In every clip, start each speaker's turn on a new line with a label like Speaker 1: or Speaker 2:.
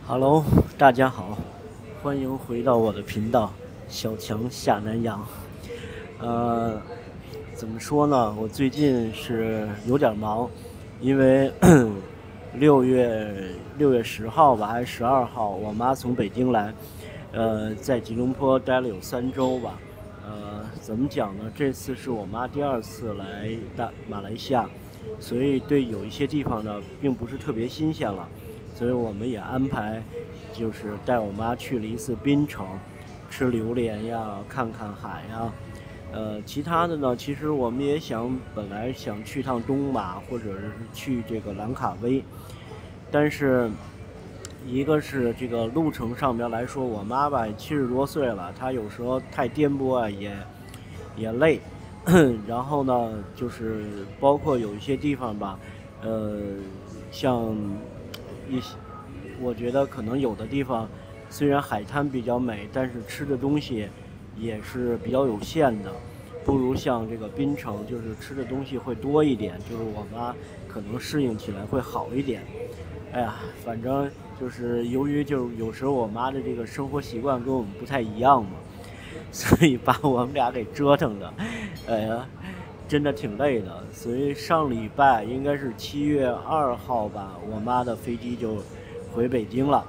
Speaker 1: Hello，大家好，欢迎回到我的频道，小强下南洋。呃，怎么说呢？我最近是有点忙，因为6月10号吧，还是12号，我妈从北京来，在吉隆坡待了有3周吧。怎么讲呢？这次是我妈第2次来马来西亚，所以对有一些地方呢，并不是特别新鲜了。所以我们也安排，就是带我妈去了一次槟城，吃榴莲呀，看看海呀。其他的呢，其实我们也本来想去趟东马，或者是去这个兰卡威，但是一个是这个路程上边来说，我妈吧70多岁了，她有时候太颠簸啊，也累。然后呢，就是包括有一些地方吧，像一些，我觉得可能有的地方虽然海滩比较美，但是吃的东西也是比较有限的，不如像这个槟城，就是吃的东西会多一点，就是我妈可能适应起来会好一点。哎呀，反正就是由于就是有时候我妈的这个生活习惯跟我们不太一样嘛，所以把我们俩给折腾的，哎呀，真的挺累的。所以上礼拜应该是7月2号吧，我妈的飞机就回北京了，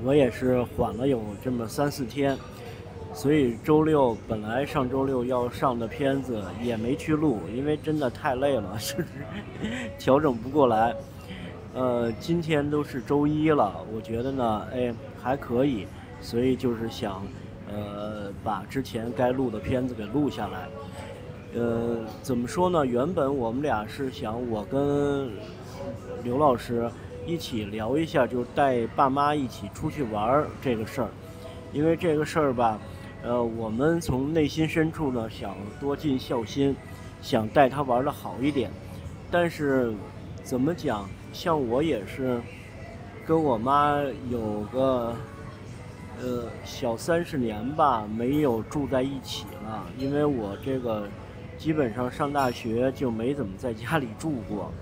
Speaker 1: 我也是缓了有这么3、4天。所以本来上周六要上的片子也没去录，因为真的太累了，就是调整不过来。今天都是周一了，我觉得呢，还可以，所以就是想，把之前该录的片子给录下来。怎么说呢？原本我们俩是想我跟刘老师一起聊一下，就是带爸妈一起出去玩这个事儿，因为这个事儿吧，我们从内心深处呢想多尽孝心，想带他玩得好一点，但是怎么讲？像我也是跟我妈有个小30年吧，没有住在一起了，因为我这个基本上上大学就没怎么在家里住过，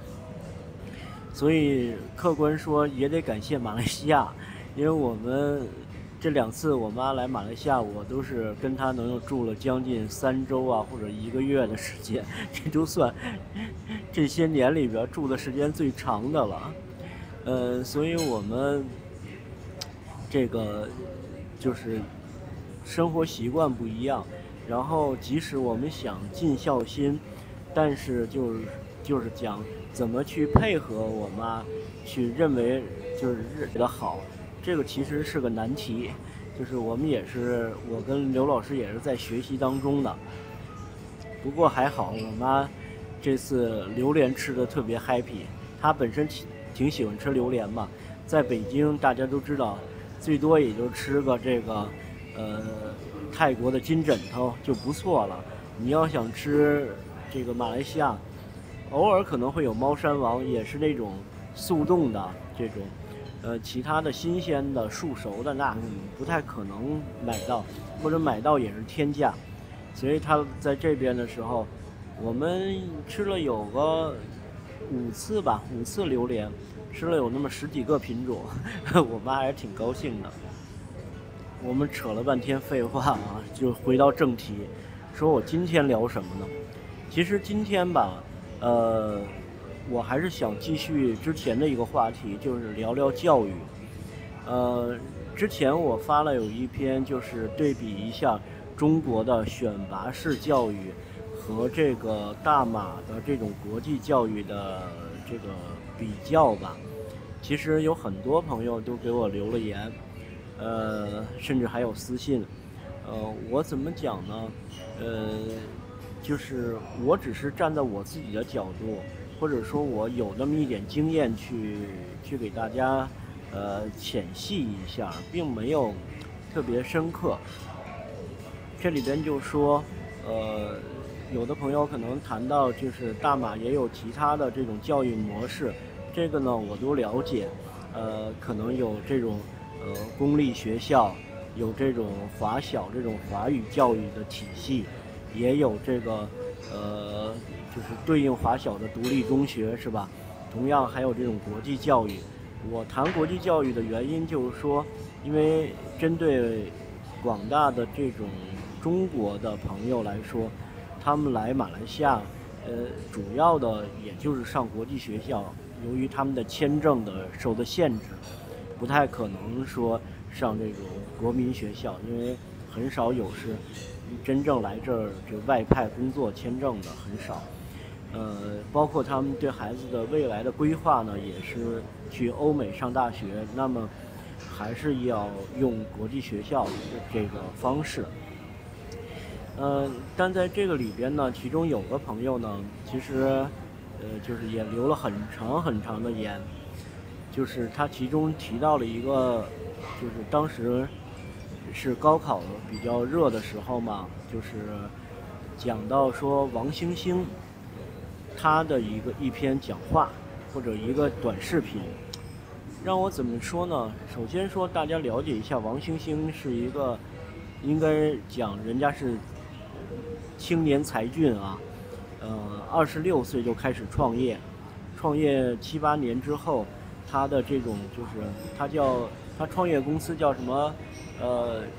Speaker 1: 所以客观说也得感谢马来西亚，因为我们这2次我妈来马来西亚，我都是跟她能住了将近3周啊，或者1个月的时间，这都算这些年里边住的时间最长的了。所以我们这个就是生活习惯不一样，然后即使我们想尽孝心，但是就是讲怎么去配合我妈，去认为就是日的好，这个其实是个难题，就是我跟刘老师也是在学习当中的。不过还好，我妈这次榴莲吃的特别 happy，她本身挺喜欢吃榴莲嘛，在北京大家都知道，最多也就吃个这个泰国的金枕头就不错了。你要想吃这个马来西亚，偶尔可能会有猫山王，也是那种速冻的这种，其他的新鲜的熟熟的那不太可能买到，或者买到也是天价。所以他在这边的时候，我们吃了有个5次吧，5次榴莲，吃了有那么10几个品种，我妈还是挺高兴的。我们扯了半天废话啊，就回到正题，说我今天聊什么呢？其实今天吧，我还是想继续之前的一个话题，就是聊聊教育。之前我发了有一篇，就是对比一下中国的选拔式教育和这个大马的这种国际教育的这个比较吧。其实有很多朋友都给我留了言，甚至还有私信。我怎么讲呢？就是我只是站在我自己的角度，或者说我有那么一点经验去给大家浅析一下，并没有特别深刻。这里边就说，有的朋友可能谈到就是大马也有其他的这种教育模式，这个呢我都了解，可能有这种公立学校，有这种华小这种华语教育的体系，也有这个就是对应华小的独立中学是吧？同样还有这种国际教育，我谈国际教育的原因就是说，因为针对广大的这种中国的朋友来说，他们来马来西亚，主要的也就是上国际学校，由于他们的签证的受的限制，不太可能说上这种国民学校，因为很少有是真正来这儿就外派工作签证的很少。包括他们对孩子的未来的规划呢，也是去欧美上大学，那么还是要用国际学校的这个方式。但在这个里边呢，其中有个朋友呢，其实就是也留了很长很长的言，就是他其中提到了一个，就是当时是高考比较热的时候嘛，就是讲到说王星星他的一篇讲话或者一个短视频，让我怎么说呢？首先说大家了解一下，王星星是一个应该讲人家是青年才俊啊，26岁就开始创业7、8年之后，他的这种就是他创业公司叫什么？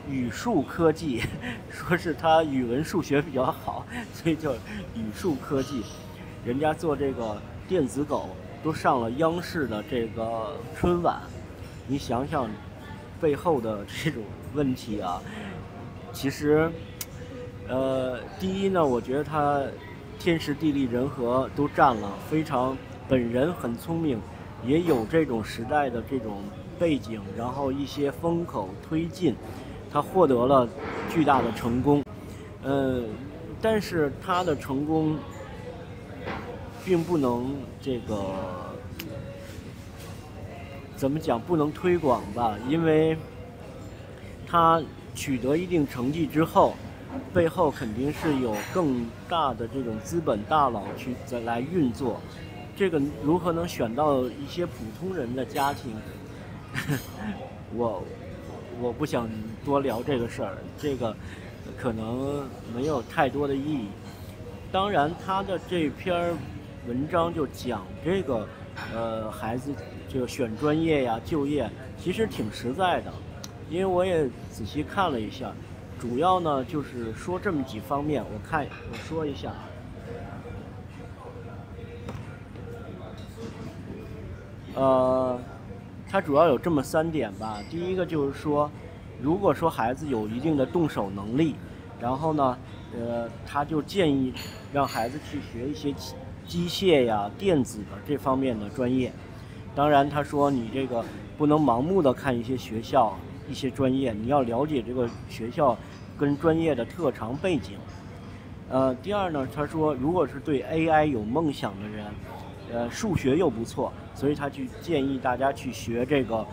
Speaker 1: 语数科技，说是他语文数学比较好，所以叫语数科技。人家做这个电子狗都上了央视的这个春晚，你想想背后的这种问题啊，其实第一呢，我觉得他天时地利人和都占了，本人很聪明，也有这种时代的这种背景，然后一些风口推进，他获得了巨大的成功。但是他的成功并不能这个怎么讲，不能推广吧，因为他取得一定成绩之后，背后肯定是有更大的这种资本大佬再来运作。这个如何能选到一些普通人的家庭，我不想多聊这个事儿，这个可能没有太多的意义。当然，他的这篇文章就讲这个孩子这个选专业呀、就业，其实挺实在的，因为我也仔细看了一下，主要呢就是说这么几方面，我说一下。它主要有这么3点吧。第一个就是说，如果说孩子有一定的动手能力，然后呢，他就建议让孩子去学一些机械呀、电子的这方面的专业。当然，他说你这个不能盲目的看一些学校、一些专业，你要了解这个学校跟专业的特长背景。第二呢，他说如果是对 AI 有梦想的人，数学又不错，所以他去建议大家去学这个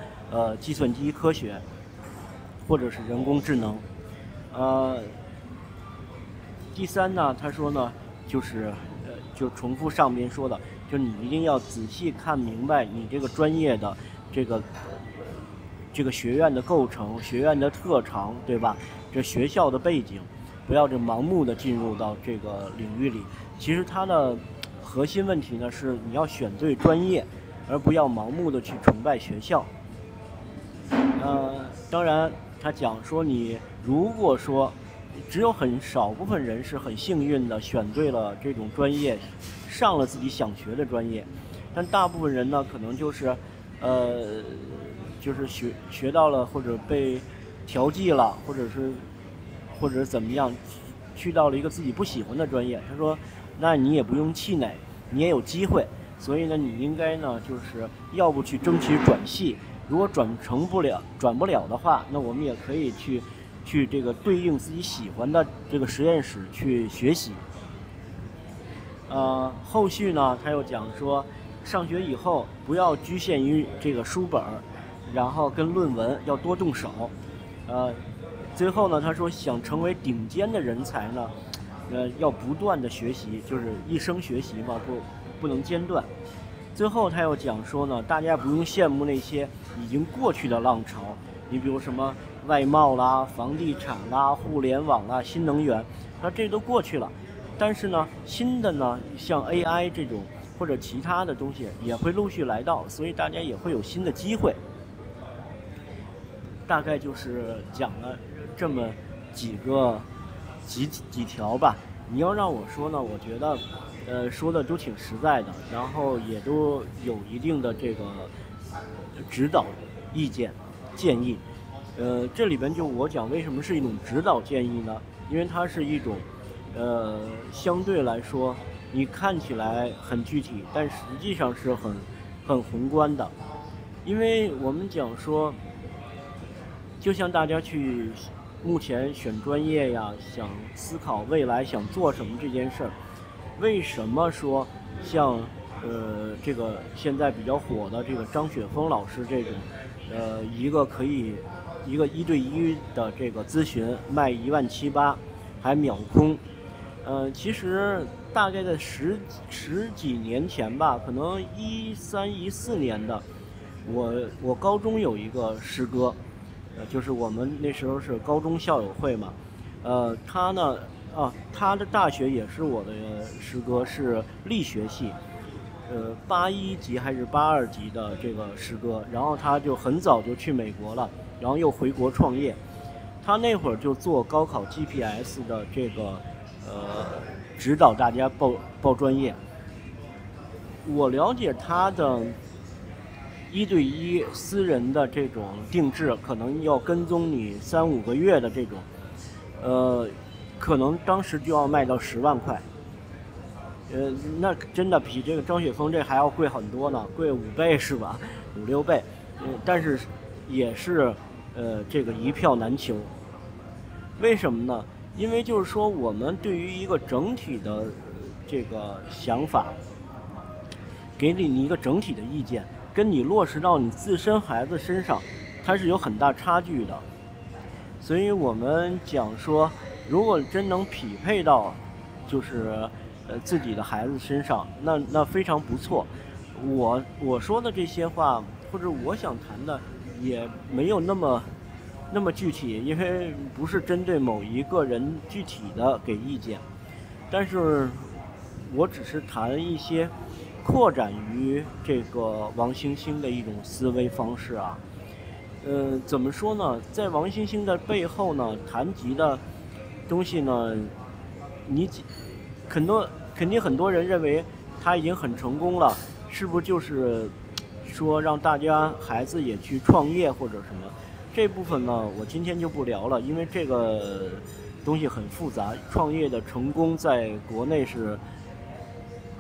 Speaker 1: 计算机科学或者是人工智能。第三呢，他说呢，就重复上面说的，就你一定要仔细看明白你这个专业的这个学院的构成、学院的特长，对吧？这学校的背景，不要盲目的进入到这个领域里。其实它的核心问题呢是你要选对专业，而不要盲目的去崇拜学校。当然他讲说你如果说只有很少部分人是很幸运的选对了这种专业，上了自己想学的专业，但大部分人呢可能就是学到了或者被调剂了，或者怎么样，去到了一个自己不喜欢的专业。他说那你也不用气馁，你也有机会，所以呢你应该呢就是要不去争取转系，如果转不了的话，那我们也可以去这个对应自己喜欢的这个实验室去学习。后续呢他又讲说，上学以后不要局限于这个书本，然后跟论文要多动手。最后呢他说，想成为顶尖的人才呢，要不断的学习，就是一生学习嘛，不能间断。最后他又讲说呢，大家不用羡慕那些已经过去的浪潮，你比如什么外贸啦、房地产啦、互联网啦、新能源，这都过去了。但是呢，新的呢，像 AI 这种，或者其他的东西也会陆续来到，所以大家也会有新的机会。大概就是讲了这么几条吧。你要让我说呢，我觉得说的都挺实在的，然后也都有一定的这个指导意见建议。这里边就我讲为什么是一种指导建议呢？因为它是一种相对来说你看起来很具体，但实际上是很宏观的。因为我们讲说，就像大家去目前选专业呀，想思考未来想做什么这件事儿，为什么说像这个现在比较火的这个张雪峰老师这种一个可以一个1对1的这个咨询卖17800还秒空。其实大概在十几年前吧，可能13、14年的，我高中有一个师哥，就是我们那时候是高中校友会嘛，他呢他的大学也是我的师哥，是力学系，81级还是82级的这个师哥，然后他就很早就去美国了，然后又回国创业。他那会儿就做高考 GPS 的这个指导大家报专业。我了解他的1对1私人的这种定制，可能要跟踪你3、5个月的这种，可能当时就要卖到10万块。那真的比这个张雪峰这还要贵很多呢，贵5倍是吧？5、6倍。但是也是这个一票难求。为什么呢？因为就是说我们对于一个整体的这个想法，给你一个整体的意见，跟你落实到你自身孩子身上，它是有很大差距的。所以我们讲说，如果真能匹配到就是自己的孩子身上，那非常不错。我说的这些话，或者我想谈的也没有那么具体，因为不是针对某一个人具体的给意见，但是我只是谈一些扩展于这个王星星的一种思维方式啊。怎么说呢？在王星星的背后呢，谈及的东西呢，肯定很多人认为他已经很成功了，是不是就是说让大家孩子也去创业或者什么？这部分呢，我今天就不聊了，因为这个东西很复杂，创业的成功在国内是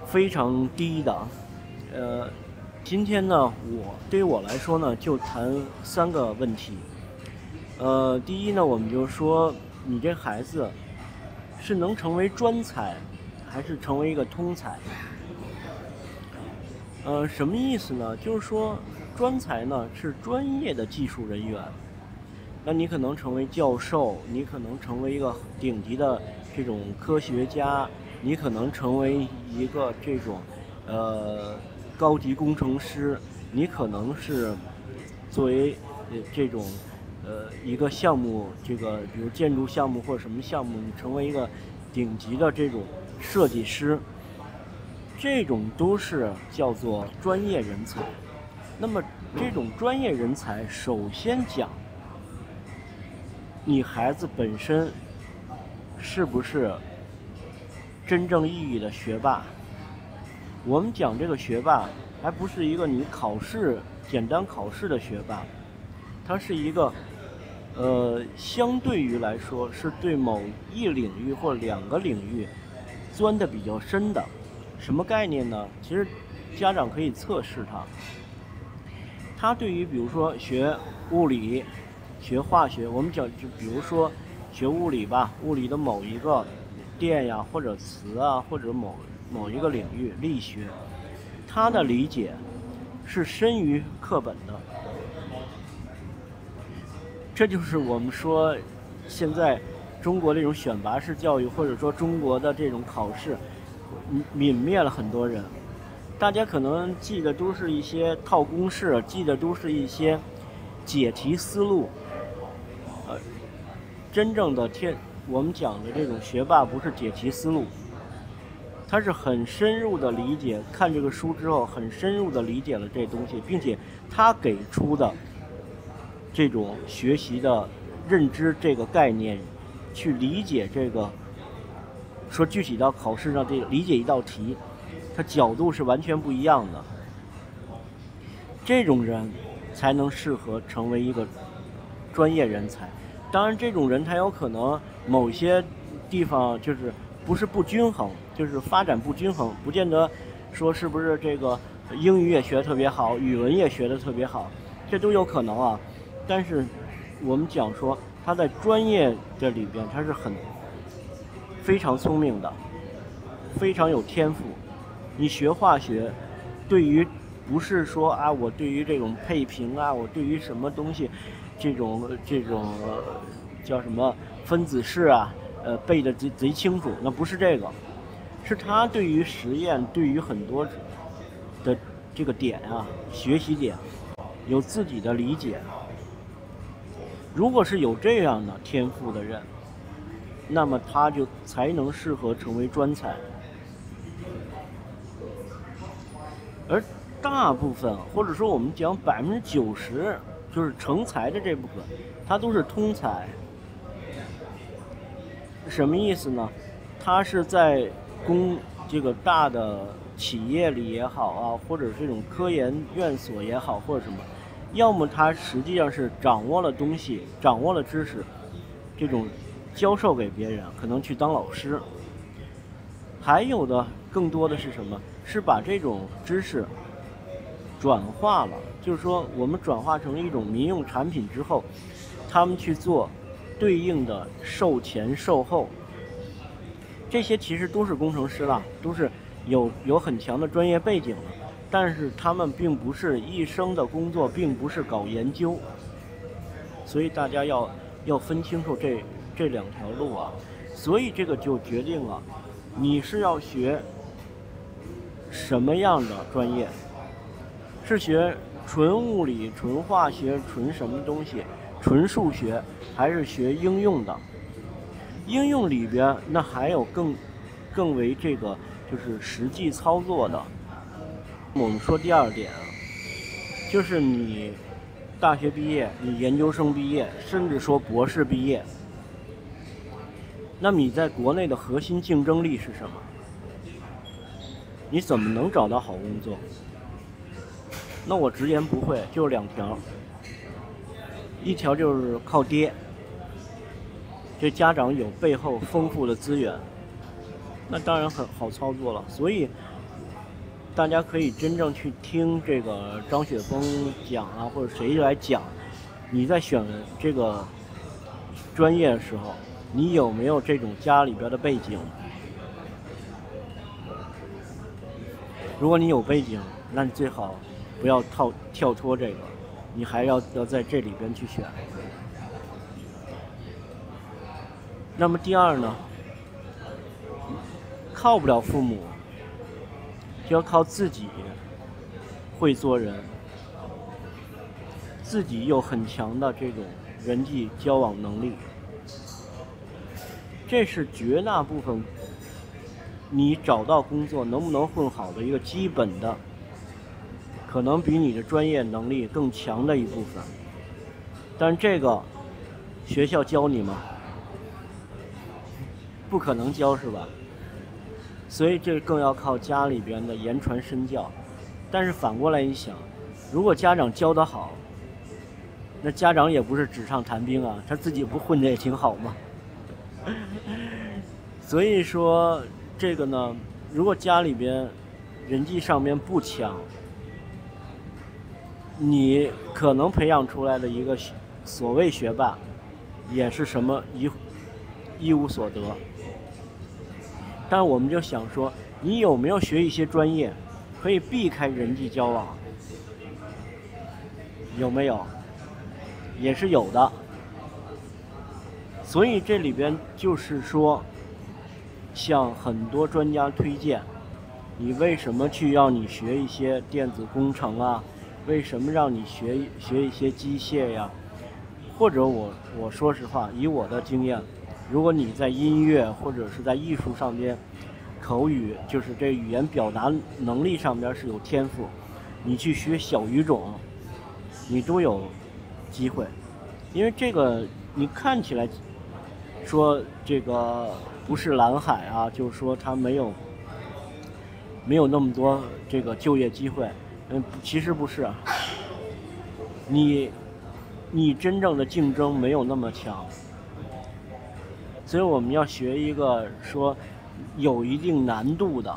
Speaker 1: 非常低的。今天呢，对于我来说呢，就谈3个问题。第一呢，我们就说你这孩子是能成为专才，还是成为一个通才？什么意思呢？就是说专才呢是专业的技术人员，那你可能成为教授，你可能成为一个顶级的这种科学家，你可能成为一个这种高级工程师，你可能是作为这种一个项目，这个比如建筑项目或者什么项目，你成为一个顶级的这种设计师，这种都是叫做专业人才。那么这种专业人才，首先讲你孩子本身是不是真正意义的学霸。我们讲这个学霸还不是一个你简单考试的学霸，它是一个相对于来说是对某一领域或2个领域钻得比较深的。什么概念呢？其实家长可以测试他对于比如说学物理学化学，我们讲就比如说学物理吧，物理的某一个电呀或者磁啊，或者某一个领域力学，他的理解是深于课本的。这就是我们说现在中国这种选拔式教育，或者说中国的这种考试泯灭了很多人。大家可能记得都是一些套公式，记得都是一些解题思路。真正的我们讲的这种学霸不是解题思路，他是很深入的理解，看这个书之后很深入的理解了这东西，并且他给出的这种学习的认知这个概念，去理解这个，说具体到考试上这理解一道题，他角度是完全不一样的。这种人才能适合成为一个专业人才。当然，这种人他有可能某些地方就是不是不均衡，就是发展不均衡，不见得说是不是这个英语也学得特别好，语文也学得特别好，这都有可能啊。但是我们讲说他在专业这里边他是非常聪明的，非常有天赋。你学化学，对于不是说啊，我对于这种配平啊，我对于什么东西，这种叫什么分子式啊，背得贼清楚，那不是这个，是他对于实验，对于很多的这个点啊，学习点，有自己的理解。如果是有这样的天赋的人，那么他就才能适合成为专才。而大部分，或者说我们讲90%，就是成才的这部分，他都是通才。什么意思呢？他是在这个大的企业里也好啊，或者这种科研院所也好，或者什么，要么他实际上是掌握了东西，掌握了知识，这种教授给别人，可能去当老师。还有的更多的是什么？是把这种知识转化了，就是说我们转化成一种民用产品之后，他们去做对应的售前售后，这些其实都是工程师啦，都是有很强的专业背景的，但是他们并不是一生的工作，并不是搞研究，所以大家要分清楚这两条路啊。所以这个就决定了你是要学什么样的专业，是学纯物理、纯化学、纯什么东西，纯数学，还是学应用的？应用里边那还有更为这个就是实际操作的。我们说第二点啊，就是你大学毕业，你研究生毕业，甚至说博士毕业，那么你在国内的核心竞争力是什么？你怎么能找到好工作？那我直言不讳，就两条。一条就是靠爹，这家长有背后丰富的资源，那当然很好操作了。所以大家可以真正去听这个张雪峰讲啊，或者谁来讲，你在选这个专业的时候，你有没有这种家里边的背景？如果你有背景，那你最好不要跳脱这个，你还要在这里边去选。那么第二呢，靠不了父母，就要靠自己会做人，自己有很强的这种人际交往能力，这是绝大部分你找到工作能不能混好的一个基本的，可能比你的专业能力更强的一部分。但这个学校教你吗？不可能教，是吧？所以这更要靠家里边的言传身教。但是反过来一想，如果家长教得好，那家长也不是纸上谈兵啊，他自己不混得也挺好吗？所以说这个呢，如果家里边人际上面不强，你可能培养出来的一个所谓学霸，也是什么一无所得。但我们就想说，你有没有学一些专业，可以避开人际交往？有没有？也是有的。所以这里边就是说，向很多专家推荐，你为什么去让你学一些电子工程啊？为什么让你学一些机械呀？或者我说实话，以我的经验，如果你在音乐或者是在艺术上边口语，就是这语言表达能力上边是有天赋，你去学小语种，你都有机会。因为这个你看起来说这个不是蓝海啊，就是说它没有那么多这个就业机会，其实不是，你真正的竞争没有那么强，所以我们要学一个说有一定难度的，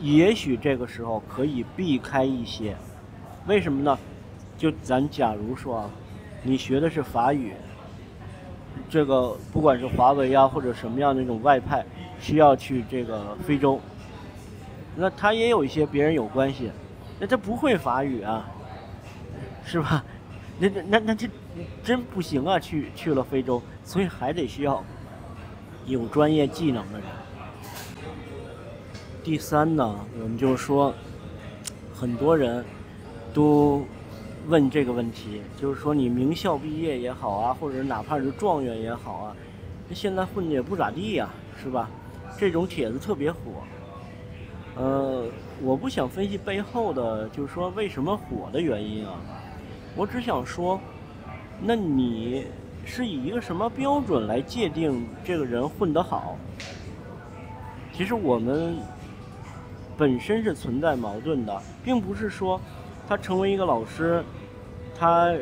Speaker 1: 也许这个时候可以避开一些。为什么呢？就咱假如说啊，你学的是法语，这个不管是华为啊或者什么样的那种外派需要去这个非洲，那他也有一些别人有关系，那他不会法语啊，是吧？那这真不行啊，去了非洲，所以还得需要有专业技能的人。第三呢，我们就说很多人都问这个问题，就是说你名校毕业也好啊，或者哪怕是状元也好啊，现在混的也不咋地呀，是吧？这种帖子特别火。我不想分析背后的，就是说为什么火的原因啊。我只想说，那你是以一个什么标准来界定这个人混得好？其实我们本身是存在矛盾的，并不是说他成为一个老师，他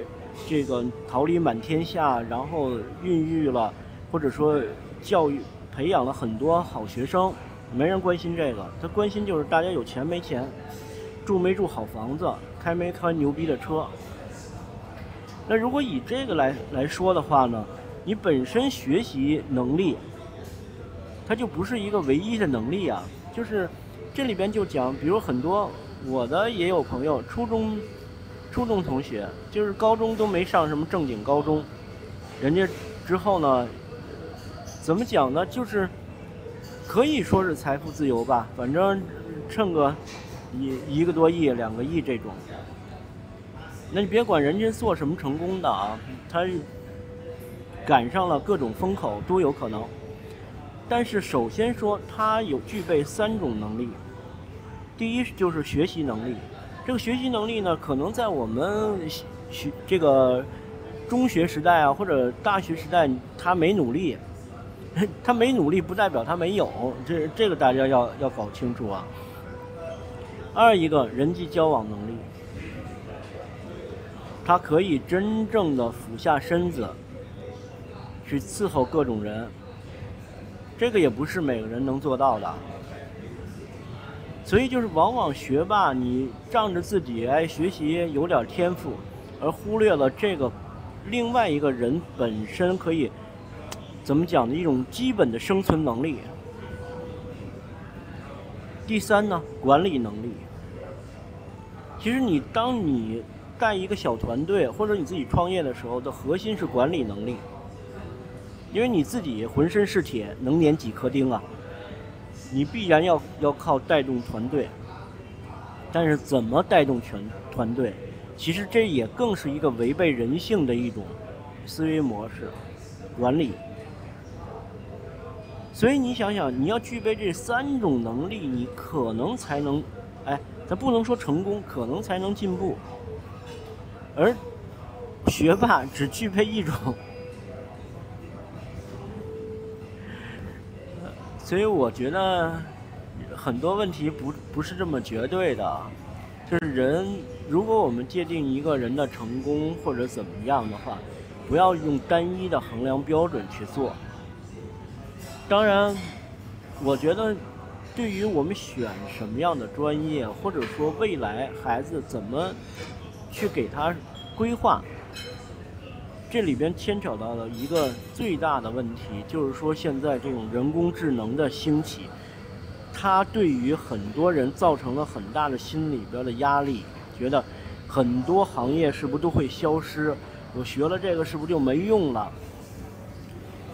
Speaker 1: 这个桃李满天下，然后孕育了或者说教育培养了很多好学生，没人关心这个，他关心就是大家有钱没钱，住没住好房子，开没开牛逼的车。那如果以这个来说的话呢，你本身学习能力它就不是一个唯一的能力啊。就是这里边就讲，比如很多我的也有朋友，初中同学，就是高中都没上什么正经高中，人家之后呢怎么讲呢，就是可以说是财富自由吧，反正趁个1个多亿2个亿这种。那你别管人家做什么成功的啊，他赶上了各种风口都有可能。但是首先说他具备3种能力。第一就是学习能力，这个学习能力呢，可能在我们这个中学时代啊或者大学时代他没努力，他没努力不代表他没有，这个大家要搞清楚啊。二一个人际交往能力，他可以真正的俯下身子去伺候各种人，这个也不是每个人能做到的。所以就是往往学霸你仗着自己学习有点天赋，而忽略了这个另外一个人本身可以怎么讲的一种基本的生存能力。第三呢，管理能力。其实当你带一个小团队或者你自己创业的时候的核心是管理能力，因为你自己浑身是铁，能碾几颗钉啊，你必然要靠带动团队。但是怎么带动团队，其实这也更是一个违背人性的一种思维模式，管理。所以你想想，你要具备这3种能力，你可能才能咱不能说成功，可能才能进步。而学霸只具备1种，所以我觉得很多问题不是这么绝对的。就是人，如果我们界定一个人的成功或者怎么样的话，不要用单一的衡量标准去做。当然我觉得对于我们选什么样的专业，或者说未来孩子怎么去给他规划，这里边牵扯到了一个最大的问题，就是说现在这种人工智能的兴起，它对于很多人造成了很大的心里边的压力，觉得很多行业是不是都会消失，我学了这个是不是就没用了。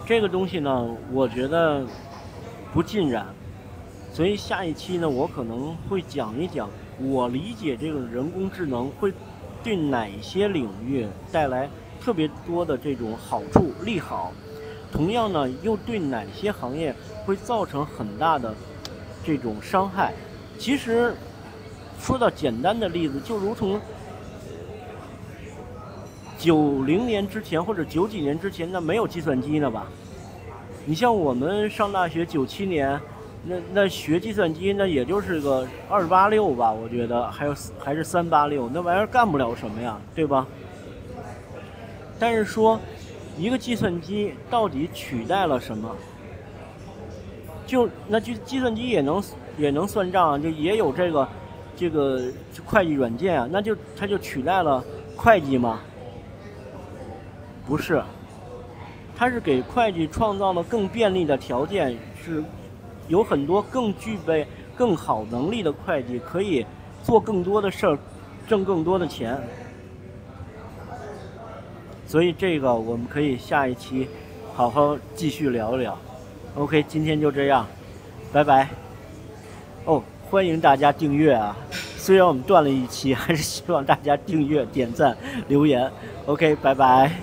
Speaker 1: 这个东西呢，我觉得不尽然。所以下一期呢，我可能会讲一讲我理解这种人工智能会对哪些领域带来特别多的这种好处利好，同样呢，又对哪些行业会造成很大的这种伤害？其实说到简单的例子，就如同90年之前或者90几年之前，那没有计算机呢吧？你像我们上大学97年，那学计算机，那也就是个286吧，我觉得还是386，那玩意儿干不了什么呀，对吧？但是说，一个计算机到底取代了什么？那计算机也能算账，就也有这个会计软件啊，它就取代了会计吗？不是，它是给会计创造了更便利的条件，是有很多更具备更好能力的会计可以做更多的事儿，挣更多的钱。所以这个我们可以下一期好好继续聊一聊。OK， 今天就这样，拜拜。哦，欢迎大家订阅啊！虽然我们断了一期，还是希望大家订阅、点赞、留言。OK， 拜拜。